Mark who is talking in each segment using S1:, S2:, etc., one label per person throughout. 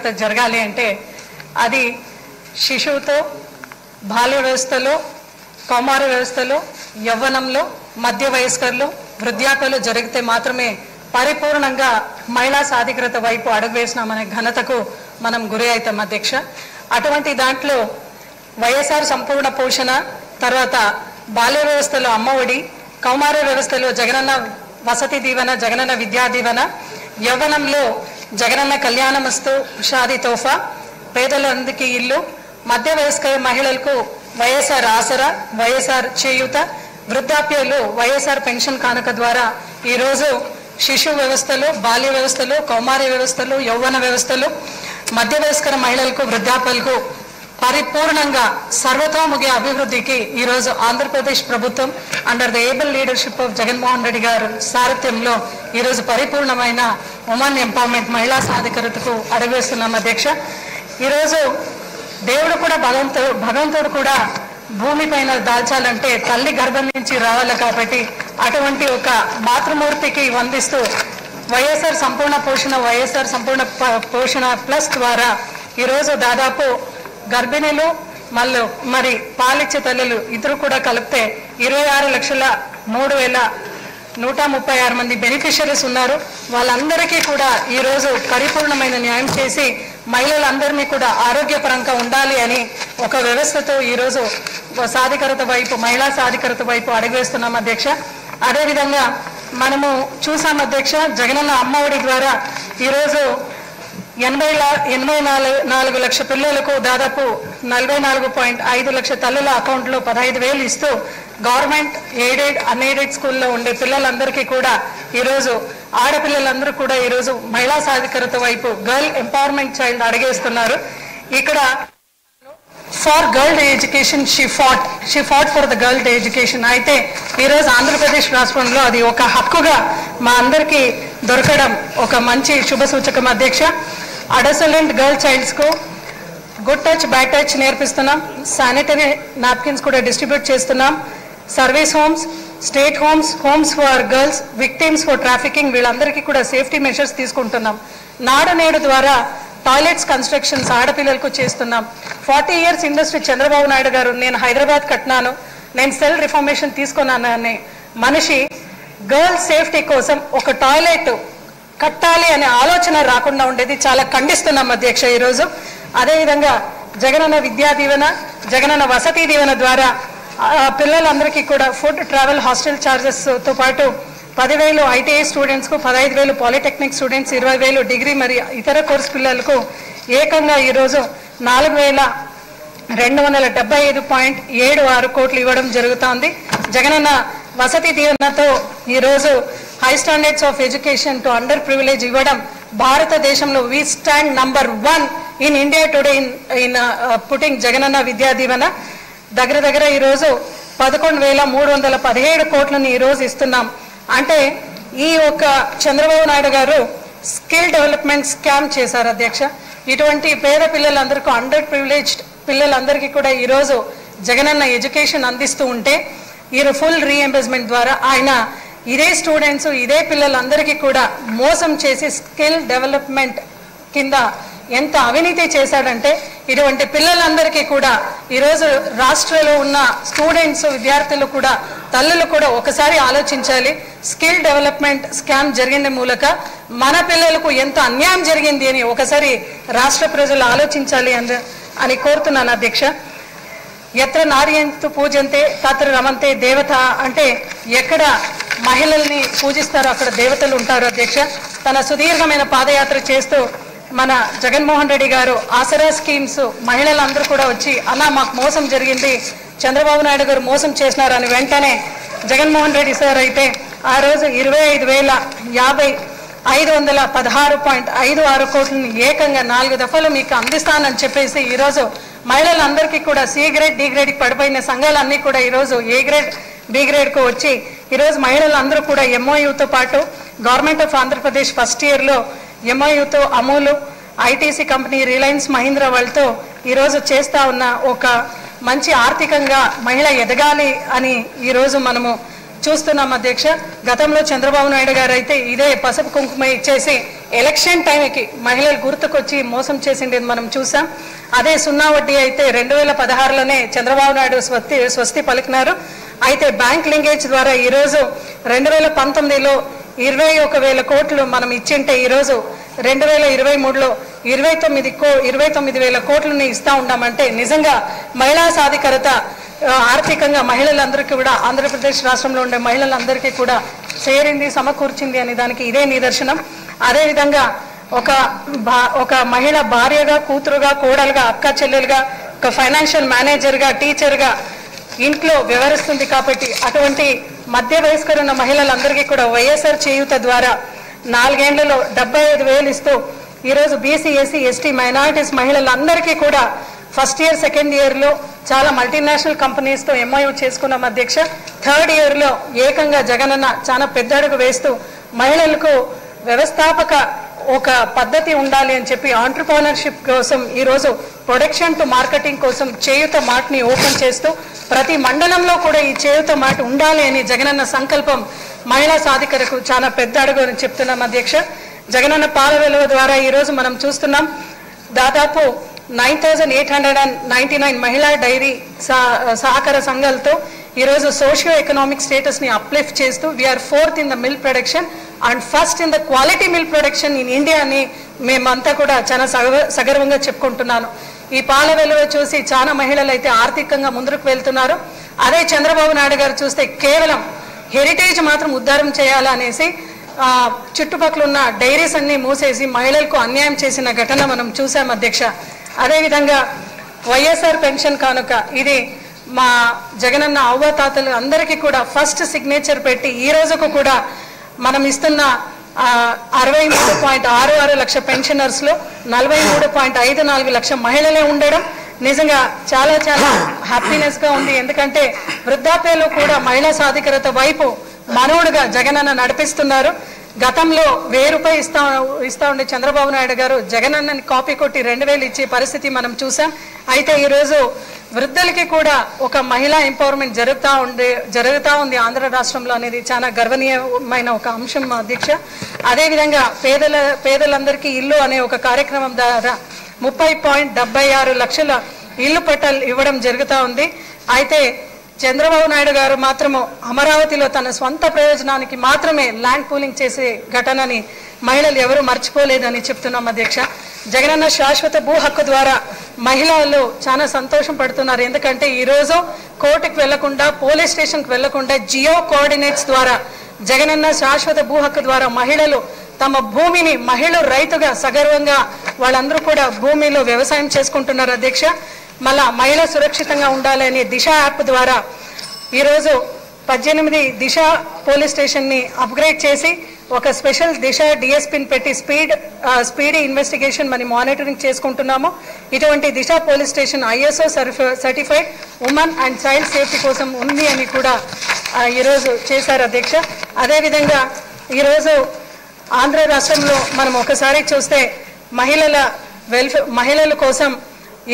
S1: సాధికారత జరగాలి అంటే అది శిశువుతో బాల్య వ్యవస్థలో, కౌమార వ్యవస్థలో, యవ్వనంలో, మధ్య వయస్కర్లు, వృద్ధాప్యలో జరిగితే మాత్రమే పరిపూర్ణంగా మహిళా సాధికారత వైపు అడుగు వేసినామనే ఘనతకు మనం గురి అవుతాం అధ్యక్ష. అటువంటి దాంట్లో వైఎస్ఆర్ సంపూర్ణ పోషణ, తర్వాత బాల్య వ్యవస్థలో అమ్మఒడి, కౌమార వ్యవస్థలో జగనన్న వసతి దీవెన, జగనన్న విద్యా దీవెన, యవ్వనంలో జగనన్న కళ్యాణమస్తు షాదీ తోఫా, పేదలందరికీ ఇల్లు, మధ్య వయస్క మహిళలకు వైఎస్ఆర్ ఆసరా, వైఎస్ఆర్ చేయూత, వృద్ధాప్యాలు వైఎస్ఆర్ పెన్షన్ కానుక ద్వారా ఈరోజు శిశు వ్యవస్థలో, బాల్య వ్యవస్థలో, కౌమార వ్యవస్థలో, యౌవన వ్యవస్థలో, మధ్య వయస్కర మహిళలకు, వృద్ధాప్యాలకు పరిపూర్ణంగా సర్వతోముఖి అభివృద్ధికి ఈరోజు ఆంధ్రప్రదేశ్ ప్రభుత్వం under the able leadership of Jaganmohan Reddy గారు సారథ్యంలో ఈరోజు పరిపూర్ణమైన ఉమెన్ ఎంపవర్మెంట్, మహిళా సాధికారతకు అడుగువేస్తున్నాం అధ్యక్ష. ఈరోజు దేవుడు కూడా భగవంతుడు కూడా భూమిపైన దాల్చాలంటే తల్లి గర్భం నుంచి రావాలి కాబట్టి అటువంటి ఒక మాతృమూర్తికి వందిస్తూ వైఎస్ఆర్ సంపూర్ణ పోషణ, వైఎస్ఆర్ సంపూర్ణ పోషణ ప్లస్ ద్వారా ఈరోజు దాదాపు గర్భిణీలు మరి పాలిచ్చే తల్లులు ఇద్దరు కూడా కలిపితే 26,03,136 మంది బెనిఫిషరీస్ ఉన్నారు. వాళ్ళందరికీ కూడా ఈరోజు పరిపూర్ణమైన న్యాయం చేసి మహిళలందరినీ కూడా ఆరోగ్యపరంగా ఉండాలి అని ఒక వ్యవస్థతో ఈరోజు సాధికారత వైపు, మహిళా సాధికారత వైపు అడుగువేస్తున్నాం అధ్యక్ష. అదేవిధంగా మనము చూసాం అధ్యక్ష, జగనన్న అమ్మఒడి ద్వారా ఈరోజు 84 లక్షల పిల్లలకు దాదాపు 44.5 లక్షల తల్లుల అకౌంట్లో 15,000 ఇస్తూ గవర్నమెంట్, ఎయిడెడ్, అన్ఎయిడెడ్ స్కూల్లో ఉండే పిల్లలందరికీ కూడా ఈరోజు ఆడపిల్లలందరూ కూడా ఈరోజు మహిళా సాధికారత వైపు గర్ల్ ఎంపవర్మెంట్ చైల్డ్ అడిగేస్తున్నారు. ఇక్కడ for girl education she fought for the girl education అయితే ఈరోజు ఆంధ్రప్రదేశ్ రాష్ట్రంలో అది ఒక హక్కుగా మా అందరికీ దొరకడం ఒక మంచి శుభ సూచకం అధ్యక్ష. అడసలెంట్ గర్ల్ చైల్డ్స్కు గుడ్ టచ్, బ్యాడ్ టచ్ నేర్పిస్తున్నాం. శానిటరీ నాప్కిన్స్ కూడా డిస్ట్రిబ్యూట్ చేస్తున్నాం. Service homes, state homes, homes for girls victims for trafficking, వీళ్ళందరికీ కూడా సేఫ్టీ మెషర్స్ తీసుకుంటున్నాం. నాడు నేడు ద్వారా టాయిలెట్స్ కన్స్ట్రక్షన్స్ ఆడపిల్లలకు చేస్తున్నాం. 40 years ఇండస్ట్రీ చంద్రబాబు నాయుడు గారు నేను హైదరాబాద్ కట్టినాను, నేను సెల్ రిఫార్మేషన్ తీసుకున్నాను అనే మనిషి గర్ల్స్ సేఫ్టీ కోసం ఒక టాయిలెట్ కట్టాలి అనే ఆలోచన రాకుండా ఉండేది చాలా ఖండిస్తున్నాం అధ్యక్ష ఈరోజు. అదేవిధంగా జగనన్న విద్యా దీవెన, జగనన్న వసతి దీవెన ద్వారా పిల్లలందరికీ కూడా ఫుడ్, ట్రావెల్, హాస్టల్ ఛార్జెస్తో పాటు 10,000 ఐటీఐ స్టూడెంట్స్కు, 15,000 పాలిటెక్నిక్ స్టూడెంట్స్, 20,000 డిగ్రీ మరియు ఇతర కోర్సు పిల్లలకు ఏకంగా ఈరోజు 4,275.76 కోట్లు ఇవ్వడం జరుగుతోంది. జగనన్న వసతి దీవెనతో ఈరోజు high standards of education to under privilege ఇవ్వడం భారతదేశంలో we stand number 1 in India today in putting Jagananna Vidya Deevena. దగ్గర ఈరోజు 11,317 కోట్లని ఈరోజు ఇస్తున్నాం. అంటే ఈ ఒక చంద్రబాబు నాయుడు గారు స్కిల్ డెవలప్మెంట్ స్కామ్ చేశారు అధ్యక్ష. ఇటువంటి పేద పిల్లలందరికీ, అండర్ ప్రివిలేజ్డ్ పిల్లలందరికీ కూడా ఈరోజు జగనన్న ఎడ్యుకేషన్ అందిస్తూ ఉంటే ఈ ఫుల్ రీఎంబర్స్మెంట్ ద్వారా ఆయన ఇదే స్టూడెంట్స్, ఇదే పిల్లలందరికీ కూడా మోసం చేసి స్కిల్ డెవలప్మెంట్ కింద ఎంత అవినీతి చేశాడంటే ఇటువంటి పిల్లలందరికీ కూడా ఈరోజు రాష్ట్రంలో ఉన్న స్టూడెంట్స్, విద్యార్థులు కూడా, తల్లులు కూడా ఒకసారి ఆలోచించాలి. స్కిల్ డెవలప్మెంట్ స్కామ్ జరిగిన మూలక మన పిల్లలకు ఎంత అన్యాయం జరిగింది అని ఒకసారి రాష్ట్ర ప్రజలు ఆలోచించాలి అని కోరుతున్నాను అధ్యక్ష. ఎత్ర నార్యంతు పూజంతే తత్ర రమంతే దేవత అంటే ఎక్కడ మహిళల్ని పూజిస్తారో అక్కడ దేవతలు ఉంటారు అధ్యక్ష. తన సుదీర్ఘమైన పాదయాత్ర చేస్తూ మన జగన్మోహన్ రెడ్డి గారు ఆసరా స్కీమ్స్ మహిళలందరూ కూడా వచ్చి అలా మాకు మోసం జరిగింది, చంద్రబాబు నాయుడు గారు మోసం చేసినారని వెంటనే జగన్మోహన్ రెడ్డి సార్ అయితే ఆ రోజు 25,516.56 కోట్లని ఏకంగా 4 దఫాలు మీకు అందిస్తానని చెప్పేసి ఈరోజు మహిళలందరికీ కూడా సి గ్రేడ్, డి గ్రేడ్కి పడిపోయిన సంఘాలన్నీ కూడా ఈరోజు ఏ గ్రేడ్, బి గ్రేడ్కు వచ్చి ఈరోజు మహిళలందరూ కూడా ఎంఓయూతో పాటు గవర్నమెంట్ ఆఫ్ ఆంధ్రప్రదేశ్ ఫస్ట్ ఇయర్లో ఎంఓయూతో అమూలు, ఐటీసీ కంపెనీ, రిలయన్స్, మహీంద్రా వాళ్ళతో ఈరోజు చేస్తూ ఉన్న ఒక మంచి ఆర్థికంగా మహిళ ఎదగాలి అని ఈరోజు మనము చూస్తున్నాం అధ్యక్ష. గతంలో చంద్రబాబు నాయుడు గారు అయితే ఇదే పసుపు కుంకుమ ఇచ్చేసి ఎలక్షన్ టైంకి మహిళలు గుర్తుకొచ్చి మోసం చేసిండేది మనం చూసాం. అదే సున్నా వడ్డీ అయితే 2016లోనే చంద్రబాబు నాయుడు స్వస్తి పలికినారు. అయితే బ్యాంక్ లింకేజ్ ద్వారా ఈరోజు 2019లో 21,000 కోట్లు మనం ఇచ్చింటే ఈరోజు 2023లో 29,000 కోట్లని ఇస్తా ఉన్నామంటే నిజంగా మహిళా సాధికారత ఆర్థికంగా మహిళలందరికీ కూడా ఆంధ్రప్రదేశ్ రాష్ట్రంలో ఉండే మహిళలందరికీ కూడా చేరింది, సమకూర్చింది అనే దానికి ఇదే నిదర్శనం. అదేవిధంగా ఒక మహిళ భార్యగా, కూతురుగా, కోడలుగా, అక్క చెల్లెలుగా, ఒక ఫైనాన్షియల్ మేనేజర్గా, టీచర్గా ఇంట్లో వ్యవహరిస్తుంది. కాబట్టి అటువంటి మధ్య వయస్కరున్న మహిళలందరికీ కూడా వైఎస్ఆర్ చేయూత ద్వారా 4 ఏళ్లలో 75,000 ఇస్తూ ఈరోజు బీసీ, ఎస్సీ, ఎస్టీ, మైనారిటీస్ మహిళలందరికీ కూడా ఫస్ట్ ఇయర్, సెకండ్ ఇయర్లో చాలా మల్టీనేషనల్ కంపెనీస్తో ఎంఓయూ చేసుకున్నాం అధ్యక్ష. థర్డ్ ఇయర్లో ఏకంగా జగనన్న చాలా పెద్ద అడుగు వేస్తూ మహిళలకు వ్యవస్థాపక ఒక పద్ధతి ఉండాలి అని చెప్పి ఆంటర్‌ప్రెన్యూర్‌షిప్ కోసం ఈరోజు ప్రొడక్షన్ టు మార్కెటింగ్ కోసం చేయూత మార్ట్ని ఓపెన్ చేస్తూ ప్రతి మండలంలో కూడా ఈ చేయూత మార్ట్ ఉండాలి అని జగనన్న సంకల్పం మహిళా సాధికారకు చాలా పెద్ద అడుగు అని చెప్తున్నాం అధ్యక్ష. జగనన్న పాల విలువ ద్వారా ఈరోజు మనం చూస్తున్నాం దాదాపు 9,899 మహిళా డైరీ సహకార సంఘాలతో ఈరోజు సోషియో ఎకనామిక్ స్టేటస్ని అప్లిఫ్ట్ చేస్తూ we are 4th in the milk production and first in the quality milk production in India అని మేమంతా కూడా చాలా సగర్వంగా చెప్పుకుంటున్నాను. ఈ పాల విలువ చూసి చాలా మహిళలు అయితే ఆర్థికంగా ముందుకు వెళ్తున్నారు. అదే చంద్రబాబు నాయుడు గారు చూస్తే కేవలం హెరిటేజ్ మాత్రం ఉద్ధారం చేయాలనేసి చుట్టుపక్కల ఉన్న డైరీస్ అన్ని మూసేసి మహిళలకు అన్యాయం చేసిన ఘటన మనం చూసాం అధ్యక్ష. అదేవిధంగా వైఎస్ఆర్ పెన్షన్ కానుక ఇది మా జగనన్న అవ్వతాతలు అందరికీ కూడా ఫస్ట్ సిగ్నేచర్ పెట్టి ఈ రోజుకు కూడా మనం ఇస్తున్న 63.66 లక్ష పెన్షనర్స్లో 43.54 లక్ష మహిళలే ఉండడం నిజంగా చాలా చాలా హ్యాపీనెస్గా ఉంది. ఎందుకంటే వృద్ధాప్యలో కూడా మహిళా సాధికారత వైపు మనవుడుగా జగనన్న నడిపిస్తున్నారు. గతంలో 1,000 రూపాయలు ఇస్తా ఉండే చంద్రబాబు నాయుడు గారు జగనన్నని కాపీ కొట్టి 2,000 ఇచ్చే పరిస్థితి మనం చూసాం. అయితే ఈరోజు వృద్ధులకి కూడా ఒక మహిళా ఎంపవర్మెంట్ జరుగుతూ ఉంది ఆంధ్ర రాష్ట్రంలో అనేది చాలా గర్వనీయమైన ఒక అంశం అధ్యక్ష. అదేవిధంగా పేదలందరికీ ఇల్లు అనే ఒక కార్యక్రమం ద్వారా 30.76 లక్షల ఇల్లు పట్టాలు ఇవ్వడం జరుగుతూ ఉంది. అయితే చంద్రబాబు నాయుడు గారు మాత్రము అమరావతిలో తన స్వంత ప్రయోజనానికి మాత్రమే ల్యాండ్ పూలింగ్ చేసే ఘటనని మహిళలు ఎవరు మర్చిపోలేదని చెప్తున్నాం అధ్యక్ష. జగనన్న శాశ్వత భూ హక్కు ద్వారా మహిళలు చాలా సంతోషం పడుతున్నారు. ఎందుకంటే ఈరోజు కోర్టుకు వెళ్లకుండా, పోలీస్ స్టేషన్కి వెళ్లకుండా జియో కోఆర్డినేట్స్ ద్వారా జగనన్న శాశ్వత భూ హక్కు ద్వారా మహిళలు తమ భూమిని రైతుగా సగర్వంగా వాళ్ళందరూ కూడా భూమిలో వ్యవసాయం చేసుకుంటున్నారు అధ్యక్ష. మళ్ళా మహిళ సురక్షితంగా ఉండాలని దిశ యాప్ ద్వారా ఈరోజు 18 దిశ పోలీస్ స్టేషన్ని అప్గ్రేడ్ చేసి ఒక స్పెషల్ దిశ డిఎస్పీని పెట్టి స్పీడీ ఇన్వెస్టిగేషన్ మనం మానిటరింగ్ చేసుకుంటున్నాము. ఇటువంటి Disha police station ISO certified women and child safety కోసం ఉంది అని కూడా ఈరోజు చేశారు అధ్యక్ష. అదేవిధంగా ఈరోజు ఆంధ్ర రాష్ట్రంలో మనం ఒకసారి చూస్తే మహిళల కోసం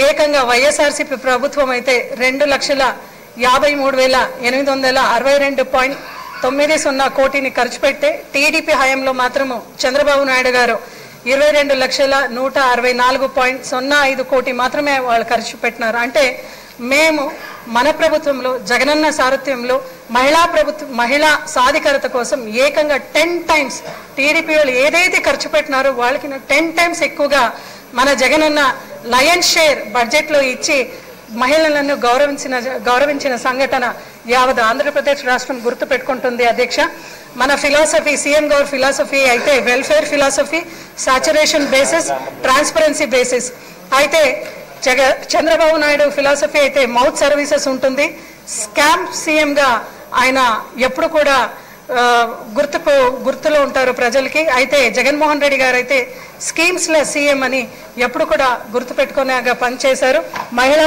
S1: ఏకంగా వైఎస్ఆర్సీపీ ప్రభుత్వం అయితే 2,53,862.90 కోటిని ఖర్చు పెట్టి టీడీపీ హయాంలో మాత్రము చంద్రబాబు నాయుడు గారు 22,164.05 కోటి మాత్రమే వాళ్ళు ఖర్చు పెట్టినారు. అంటే మేము మన ప్రభుత్వంలో జగనన్న సారథ్యంలో మహిళా సాధికారత కోసం ఏకంగా 10 times టీడీపీ వాళ్ళు ఏదైతే ఖర్చు పెట్టినారో వాళ్ళకి 10 times ఎక్కువగా మన జగనన్న లయన్ షేర్ బడ్జెట్లో ఇచ్చి మహిళలను గౌరవించిన సంఘటన యావత్ ఆంధ్రప్రదేశ్ రాష్ట్రం గుర్తు పెట్టుకుంటుంది అధ్యక్ష. మన ఫిలాసఫీ సీఎం గౌర్ ఫిలాసఫీ అయితే welfare philosophy, saturation basis, transparency basis. అయితే చంద్రబాబు నాయుడు ఫిలాసఫీ అయితే మౌత్ సర్వీసెస్ ఉంటుంది. స్కామ్ సీఎంగా ఆయన ఎప్పుడు కూడా గుర్తులో ఉంటారు ప్రజలకి. అయితే జగన్మోహన్ రెడ్డి గారు అయితే స్కీమ్స్ల సీఎం అని ఎప్పుడు కూడా గుర్తుపెట్టుకునేగా పనిచేశారు. మహిళా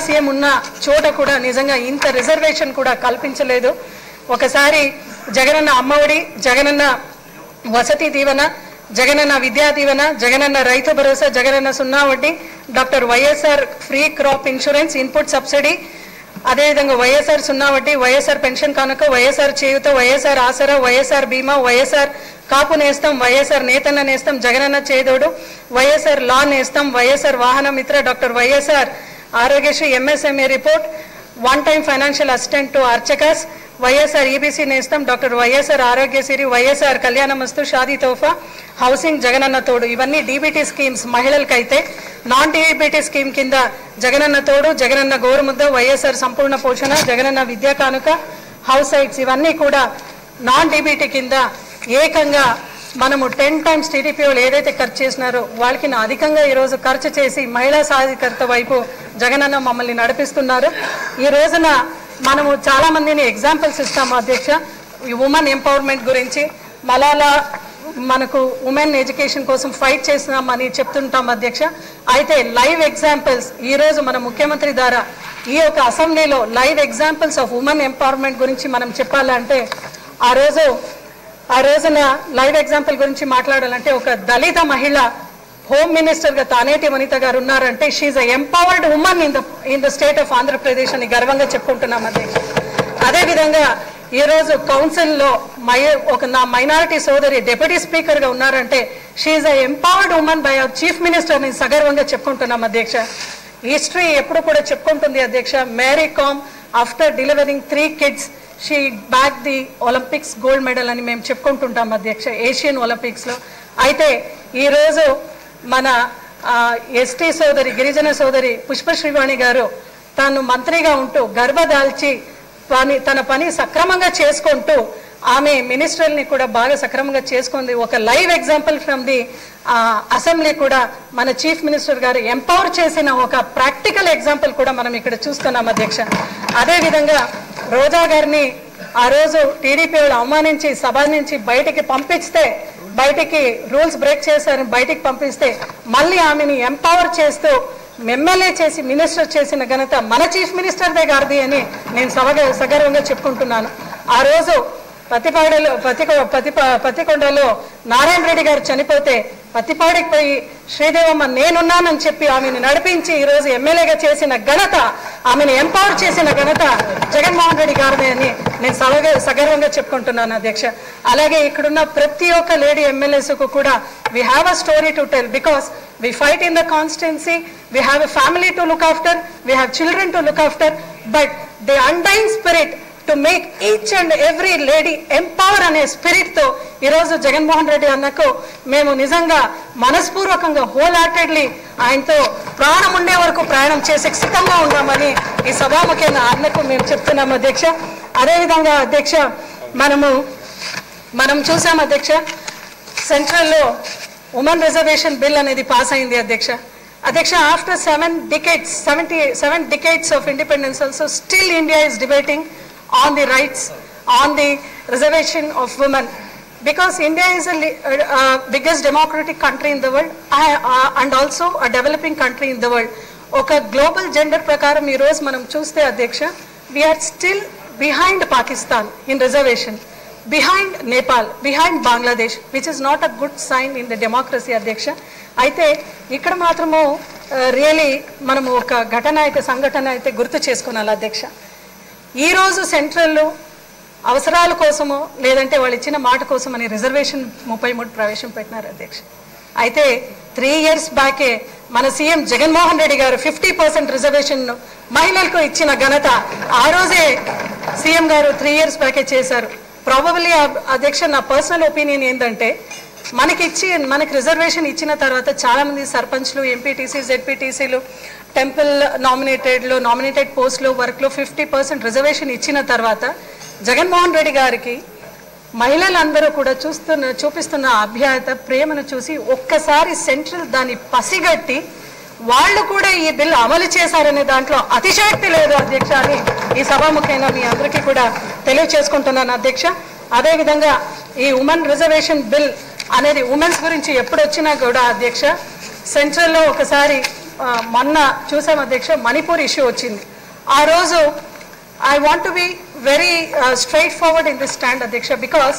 S1: సీఎం ఉన్న చోట కూడా నిజంగా ఇంత రిజర్వేషన్ కూడా కల్పించలేదు. ఒకసారి జగనన్న అమ్మఒడి, జగనన్న వసతి దీవెన, జగనన్న విద్యా దీవెన, జగనన్న రైతు భరోసా, జగనన్న సున్నా వడ్డీ, doctor YSR free crop insurance, input subsidy, అదేవిధంగా వైఎస్ఆర్ సున్నా వడ్డీ, వైఎస్ఆర్ పెన్షన్ కానుక, వైఎస్ఆర్ చేయూత, వైఎస్ఆర్ ఆసరా, వైఎస్ఆర్ బీమా, వైఎస్ఆర్ కాపు నేస్తం, వైఎస్ఆర్ నేతన్న నేస్తం, జగనన్న చేదోడు, వైఎస్ఆర్ లా నేస్తం, YSR Vahana Mitra, doctor YSR Aarogyasri MSME report, one time financial assistant to అర్చకస్, YSR EBC Nestham, doctor YSR Aarogyasri, YSR Kalyanamasthu, Shaadi Tohfa, housing Jagananna Thodu. ఇవన్నీ డీబీటీ స్కీమ్స్ మహిళలకైతే. నాన్ డీబీటీ స్కీమ్ కింద జగనన్న తోడు, జగనన్న గోరుముద్ద, వైఎస్ఆర్ సంపూర్ణ పోషణ, జగనన్న విద్యా కానుక, హౌస్ సైట్స్ ఇవన్నీ కూడా నాన్ డీబీటీ కింద ఏకంగా మనము 10 times టీడీపీ వాళ్ళు ఏదైతే ఖర్చు చేసినారో వాళ్ళకి అధికంగా ఈరోజు ఖర్చు చేసి మహిళా సాధికారత వైపు జగనన్న మమ్మల్ని నడిపిస్తున్నారు. ఈ రోజున మనము చాలా మందిని ఎగ్జాంపుల్స్ ఇస్తాము అధ్యక్ష, ఈ ఉమెన్ ఎంపవర్మెంట్ గురించి. మలాలా మనకు ఉమెన్ ఎడ్యుకేషన్ కోసం ఫైట్ చేస్తున్నామని చెప్తుంటాం అధ్యక్ష. అయితే లైవ్ ఎగ్జాంపుల్స్ ఈరోజు మన ముఖ్యమంత్రి ద్వారా ఈ యొక్క అసెంబ్లీలో live examples of women empowerment గురించి మనం చెప్పాలంటే ఆ రోజున లైవ్ ఎగ్జాంపుల్ గురించి మాట్లాడాలంటే ఒక దళిత మహిళ హోమ్ మినిస్టర్గా తానేటి వనిత గారు ఉన్నారంటే she is a empowered women in the state of Andhra Pradesh అని గర్వంగా చెప్పుకుంటున్నాం అధ్యక్ష. అదేవిధంగా ఈరోజు కౌన్సిల్లో నా మైనారిటీ సోదరి డిప్యూటీ స్పీకర్గా ఉన్నారంటే she is a empowered women by our chief minister అని సగర్వంగా చెప్పుకుంటున్నాం అధ్యక్ష. హిస్టరీ ఎప్పుడు కూడా చెప్పుకుంటుంది అధ్యక్ష. Mary Kom after delivering 3 kids she back the Olympics gold medal అని మేము చెప్పుకుంటుంటాం అధ్యక్ష, ఏషియన్ ఒలింపిక్స్లో. అయితే ఈరోజు మన ఎస్టీ సోదరి, గిరిజన సోదరి పుష్పశ్రీవాణి గారు తాను మంత్రిగా ఉంటూ గర్భదాల్చి తన పని సక్రమంగా చేసుకుంటూ ఆమె మినిస్టర్ని కూడా బాగా సక్రమంగా చేసుకుంది. ఒక live example from the assembly కూడా మన చీఫ్ మినిస్టర్ గారు ఎంపవర్ చేసిన ఒక ప్రాక్టికల్ ఎగ్జాంపుల్ కూడా మనం ఇక్కడ చూస్తున్నాం అధ్యక్ష. అదేవిధంగా రోజా గారిని ఆ రోజు టీడీపీ వాళ్ళు అవమానించి సభ నుంచి బయటికి పంపిస్తే, బయటికి రూల్స్ బ్రేక్ చేశారని బయటికి పంపిస్తే మళ్ళీ ఆమెని ఎంపవర్ చేస్తూ ఎమ్మెల్యే చేసి మినిస్టర్ చేసిన ఘనత మన చీఫ్ మినిస్టర్దే గారిది అని నేను సగర్వంగా చెప్పుకుంటున్నాను. ఆ రోజు పత్తికొండలో నారాయణ రెడ్డి గారు చనిపోతే పత్తిపాడికి పోయి శ్రీదేవమ్మ నేనున్నానని చెప్పి ఆమెను నడిపించి ఈరోజు ఎమ్మెల్యేగా చేసిన ఘనత, ఆమెను ఎంపవర్ చేసిన ఘనత జగన్మోహన్ రెడ్డి గారిదే అని నేను సగర్వంగా చెప్పుకుంటున్నాను అధ్యక్ష. అలాగే ఇక్కడున్న ప్రతి ఒక్క లేడీ ఎమ్మెల్యేస్కు కూడా we have a story to tell because we fight in the constituency, we have a family to look after, we have children to look after, but the undying spirit to make each and every lady empower అనే spirit తో ఈరోజు జగన్మోహన్ రెడ్డి అన్నకు మేము నిజంగా మనస్పూర్వకంగా whole heartedly ఆయనతో ప్రాణం ఉండే వరకు ప్రయాణం చేసే సిద్ధంగా ఉన్నామని ఈ సభాముఖ్యంగా అన్నకు మేము చెప్తున్నాము అధ్యక్ష. అదేవిధంగా అధ్యక్ష మనం చూసాం అధ్యక్ష, సెంట్రల్లో ఉమెన్ రిజర్వేషన్ బిల్ అనేది పాస్ అయింది అధ్యక్ష. After 77 decades of independence also still India is debating on the rights, on the reservation of women, because India is a biggest democratic country in the world and also a developing country in the world. Oka global gender prakaram ee roju manam chuste adhyaksha, we are still behind Pakistan in reservation, behind Nepal, behind Bangladesh, which is not a good sign in the democracy adhyaksha. Aithe ikkada maatramo really manamu oka సంఘటన అయితే గుర్తు చేసుకునాలి అధ్యక్ష. ఈ రోజు సెంట్రల్లో అవసరాల కోసమో లేదంటే వాళ్ళు ఇచ్చిన మాట కోసమని రిజర్వేషన్ 33 ప్రవేశపెట్టినారు అధ్యక్ష. అయితే 3 years బ్యాకే మన సీఎం జగన్మోహన్ రెడ్డి గారు 50% రిజర్వేషన్ మహిళలకు ఇచ్చిన ఘనత ఆ రోజే సీఎం గారు 3 years బ్యాకే చేశారు. ప్రాబబ్లీ అధ్యక్ష నా పర్సనల్ ఒపీనియన్ ఏంటంటే మనకి రిజర్వేషన్ ఇచ్చిన తర్వాత చాలామంది సర్పంచ్లు, ఎంపీటీసీ, జెడ్పీటీసీలు, టెంపుల్ నామినేటెడ్ పోస్టులు వర్క్లో 50% రిజర్వేషన్ ఇచ్చిన తర్వాత జగన్మోహన్ రెడ్డి గారికి మహిళలందరూ కూడా చూపిస్తున్న అభ్యాయత, ప్రేమను చూసి ఒక్కసారి సెంట్రల్ దాన్ని పసిగట్టి వాళ్ళు కూడా ఈ బిల్ అమలు చేశారనే దాంట్లో అతిశయోక్తి లేదు అధ్యక్ష అని ఈ సభాముఖంగా మీ అందరికీ కూడా తెలియచేసుకుంటున్నాను అధ్యక్ష. అదేవిధంగా ఈ ఉమెన్ రిజర్వేషన్ బిల్ అనేది ఉమెన్స్ గురించి ఎప్పుడు వచ్చినా కూడా అధ్యక్ష, సెంట్రల్లో ఒకసారి మొన్న చూసాం అధ్యక్ష, మణిపూర్ ఇష్యూ వచ్చింది. ఆ రోజు I want to be very straight forward in this stand అధ్యక్ష, బికాస్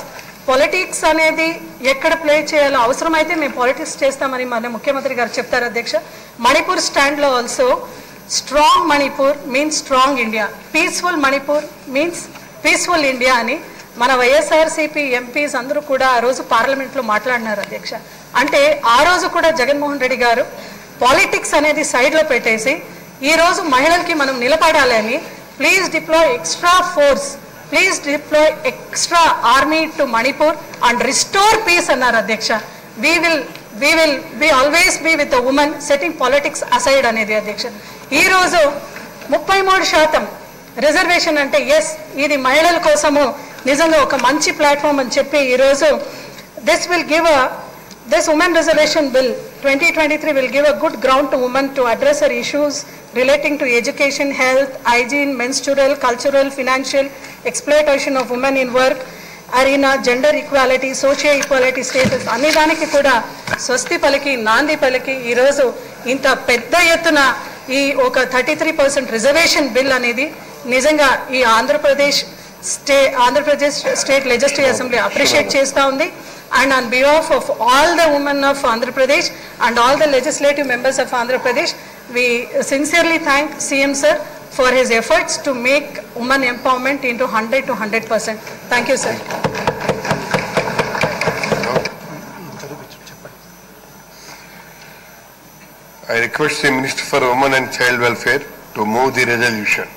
S1: పాలిటిక్స్ అనేది ఎక్కడ ప్లే చేయాలో అవసరమైతే మేము పాలిటిక్స్ చేస్తామని మన ముఖ్యమంత్రి గారు చెప్తారు అధ్యక్ష. మణిపూర్ స్టాండ్లో also Strong Manipur means strong India. Peaceful Manipur means peaceful India అని మన వైఎస్ఆర్సీపీ ఎంపీస్ అందరూ కూడా ఆ రోజు పార్లమెంట్లో మాట్లాడినారు అధ్యక్ష. అంటే ఆ రోజు కూడా జగన్మోహన్ రెడ్డి గారు పాలిటిక్స్ అనేది సైడ్లో పెట్టేసి ఈ రోజు మహిళలకి మనం నిలబడాలి అని please deploy extra force, please deploy extra army to Manipur and restore peace అన్నారు అధ్యక్ష. we will always be with the woman, setting politics aside అనేది అధ్యక్ష. ఈ రోజు 33% రిజర్వేషన్ అంటే ఎస్ ఇది మహిళల కోసము నిజంగా ఒక మంచి ప్లాట్ఫామ్ అని చెప్పి ఈరోజు this women reservation bill 2023 will give a good ground to women to address her issues relating to education, health, hygiene, menstrual, cultural, financial, exploitation of women in work arena, gender equality, social equality status అన్ని దానికి కూడా స్వస్తి పలికి నాంది పలికి ఈరోజు ఇంత పెద్ద ఎత్తున ఈ ఒక 33% రిజర్వేషన్ బిల్ అనేది నిజంగా ఈ Andhra Pradesh state legislative assembly appreciate చేస్తూ ఉంది. And on behalf of all the women of Andhra Pradesh and all the legislative members of Andhra Pradesh, we sincerely thank CM sir for his efforts to make women empowerment into 100 to 100%. Thank you, sir.
S2: I request the Minister for Women and Child Welfare to move the resolution.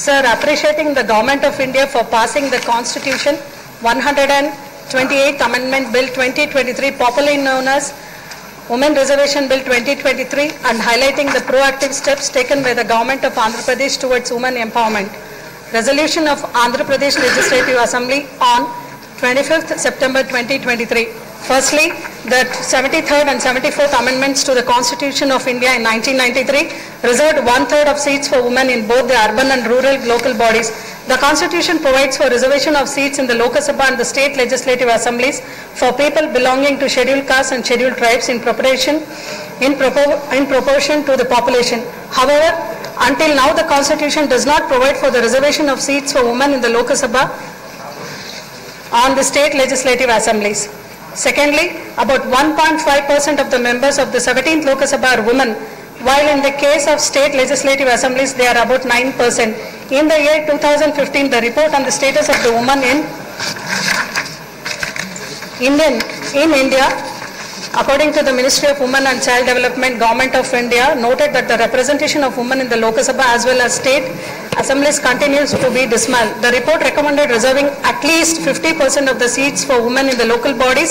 S1: Sir, appreciating the Government of India for passing the Constitution 128th Amendment Bill 2023, popularly known as Women Reservation Bill 2023, and highlighting the proactive steps taken by the Government of Andhra Pradesh towards women empowerment. Resolution of Andhra Pradesh Legislative Assembly on 25th September 2023. Firstly, the 73rd and 74th amendments to the Constitution of India in 1993 reserved 1/3 of seats for women in both the urban and rural local bodies. The Constitution provides for reservation of seats in the Lok Sabha and the state legislative assemblies for people belonging to scheduled castes and scheduled tribes in proportion to the population. However, until now the Constitution does not provide for the reservation of seats for women in the Lok Sabha on the state legislative assemblies. Secondly, about 1.5% of the members of the 17th Lok Sabha are women, while in the case of state legislative assemblies they are about 9%. In the year 2015, the report on the status of the woman in India, according to the Ministry of Women and Child Development, Government of India, noted that the representation of women in the Lok Sabha as well as state assemblies continues to be dismal. The report recommended reserving at least 50% of the seats for women in the local bodies,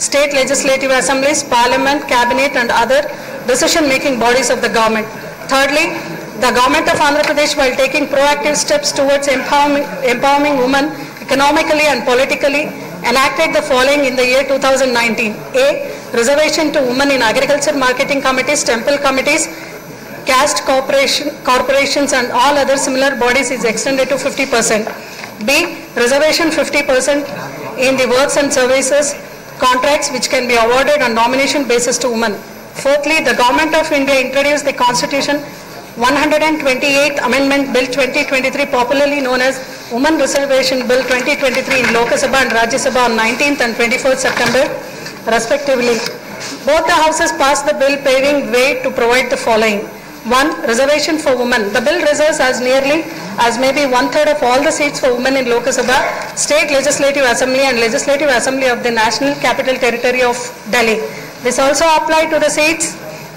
S1: state legislative assemblies, parliament, cabinet and other decision-making bodies of the government. Thirdly, the Government of Andhra Pradesh, while taking proactive steps towards empowering women economically and politically, enacted the following in the year 2019. A. Reservation to women in agriculture marketing committees, temple committees, caste corporations and all other similar bodies is extended to 50%. B. Reservation 50% in the works and services contracts which can be awarded on nomination basis to women. Fourthly, the Government of India introduced the Constitution 128th Amendment Bill 2023, popularly known as Women Reservation Bill 2023 in Lok Sabha and Rajya Sabha on 19th and 24th September respectively. Both the houses passed the bill paving way to provide the following. 1. Reservation for women. The bill reserves as nearly as maybe 1/3 of all the seats for women in Lok Sabha, State Legislative Assembly and Legislative Assembly of the National Capital Territory of Delhi. This also applied to the seats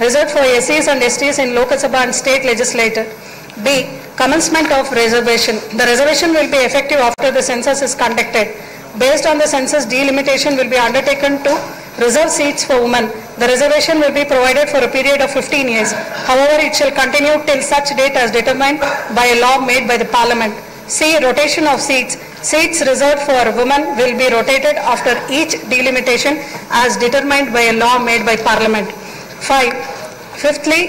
S1: reserved for SCs and STs in Lok Sabha and State Legislature. B. Commencement of reservation. The reservation will be effective after the census is conducted. Based on the census, delimitation will be undertaken to reserve seats for women. The reservation will be provided for a period of 15 years. However, it shall continue till such date as determined by a law made by the Parliament. C. Rotation of seats. Seats reserved for women will be rotated after each delimitation as determined by a law made by Parliament. 5. Fifthly,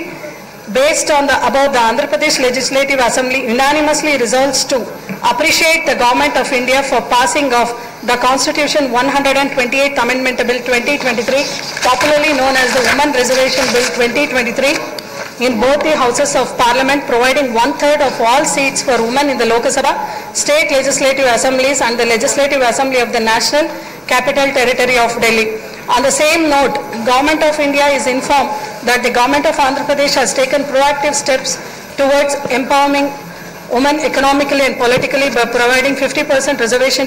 S1: Based on the above, the Andhra Pradesh Legislative Assembly unanimously resolves to appreciate the Government of India for passing of the Constitution 128th Amendment Bill 2023, popularly known as the Women Reservation Bill 2023, in both the Houses of Parliament, providing 1/3 of all seats for women in the Lok Sabha, State Legislative Assemblies and the Legislative Assembly of the National Capital Territory of Delhi. On the same note, Government of India is informed that the Government of Andhra Pradesh has taken proactive steps towards empowering women economically and politically by providing 50% reservation to